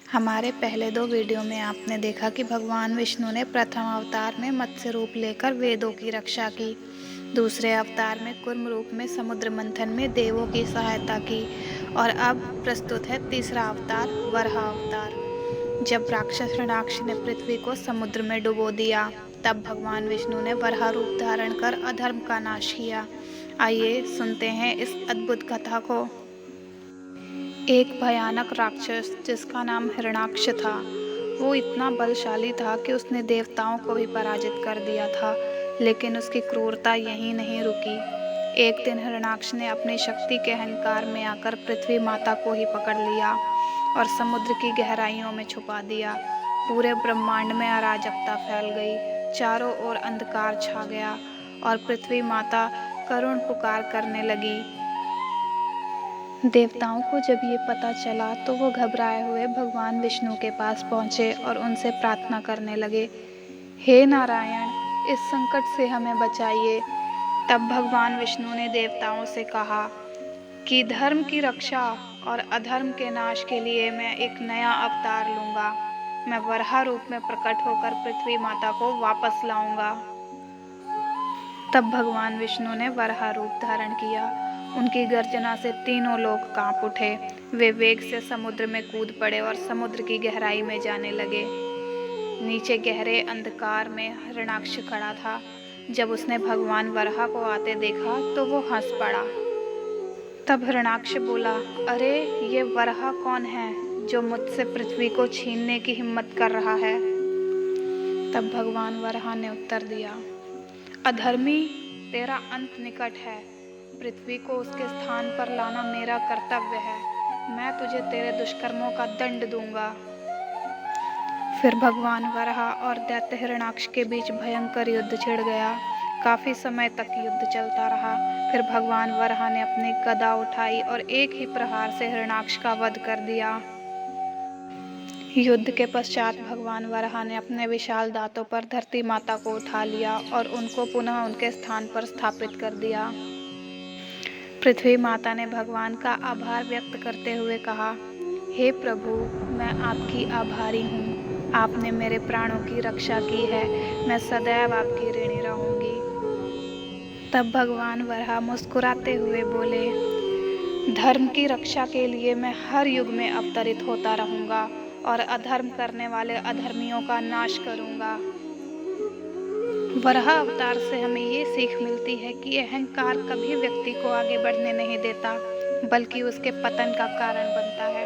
हमारे पहले 2 वीडियो में आपने देखा कि भगवान विष्णु ने प्रथम अवतार में मत्स्य रूप लेकर वेदों की रक्षा की, दूसरे अवतार में कूर्म रूप में समुद्र मंथन में देवों की सहायता की और अब प्रस्तुत है तीसरा अवतार वराह अवतार। जब राक्षस हिरण्याक्ष ने पृथ्वी को समुद्र में डुबो दिया, तब भगवान विष्णु ने वराह रूप धारण कर अधर्म का नाश किया। आइए सुनते हैं इस अद्भुत कथा को। एक भयानक राक्षस जिसका नाम हिरण्याक्ष था, वो इतना बलशाली था कि उसने देवताओं को भी पराजित कर दिया था। लेकिन उसकी क्रूरता यहीं नहीं रुकी। एक दिन हिरण्याक्ष ने अपनी शक्ति के अहंकार में आकर पृथ्वी माता को ही पकड़ लिया और समुद्र की गहराइयों में छुपा दिया। पूरे ब्रह्मांड में अराजकता फैल गई, चारों ओर अंधकार छा गया और पृथ्वी माता करुण पुकार करने लगी। देवताओं को जब ये पता चला तो वो घबराए हुए भगवान विष्णु के पास पहुँचे और उनसे प्रार्थना करने लगे, हे नारायण, इस संकट से हमें बचाइए। तब भगवान विष्णु ने देवताओं से कहा कि धर्म की रक्षा और अधर्म के नाश के लिए मैं एक नया अवतार लूँगा। मैं वराह रूप में प्रकट होकर पृथ्वी माता को वापस लाऊंगा। तब भगवान विष्णु ने वराह रूप धारण किया। उनकी गर्जना से तीनों लोग कांप उठे। वे वेग से समुद्र में कूद पड़े और समुद्र की गहराई में जाने लगे। नीचे गहरे अंधकार में हिरण्याक्ष खड़ा था। जब उसने भगवान वराह को आते देखा तो वो हंस पड़ा। तब हिरण्याक्ष बोला, अरे ये वराह कौन है जो मुझसे पृथ्वी को छीनने की हिम्मत कर रहा है? तब भगवान वराह ने उत्तर दिया, अधर्मी, तेरा अंत निकट है। पृथ्वी को उसके स्थान पर लाना मेरा कर्तव्य है। मैं तुझे तेरे दुष्कर्मों का दंड दूंगा। फिर भगवान वराह और दैत्य हिरण्याक्ष के बीच भयंकर युद्ध छिड़ गया। काफी समय तक युद्ध चलता रहा। फिर भगवान वराह ने अपनी गदा उठाई और एक ही प्रहार से हिरण्याक्ष का वध कर दिया। युद्ध के पश्चात भगवान वराह ने अपने विशाल दांतों पर धरती माता को उठा लिया और उनको पुनः उनके स्थान पर स्थापित कर दिया। पृथ्वी माता ने भगवान का आभार व्यक्त करते हुए कहा, हे प्रभु, मैं आपकी आभारी हूँ। आपने मेरे प्राणों की रक्षा की है। मैं सदैव आपकी ऋणी रहूंगी। तब भगवान वराह मुस्कुराते हुए बोले, धर्म की रक्षा के लिए मैं हर युग में अवतरित होता रहूंगा और अधर्म करने वाले अधर्मियों का नाश करूंगा। वराह अवतार से हमें ये सीख मिलती है कि अहंकार कभी व्यक्ति को आगे बढ़ने नहीं देता, बल्कि उसके पतन का कारण बनता है।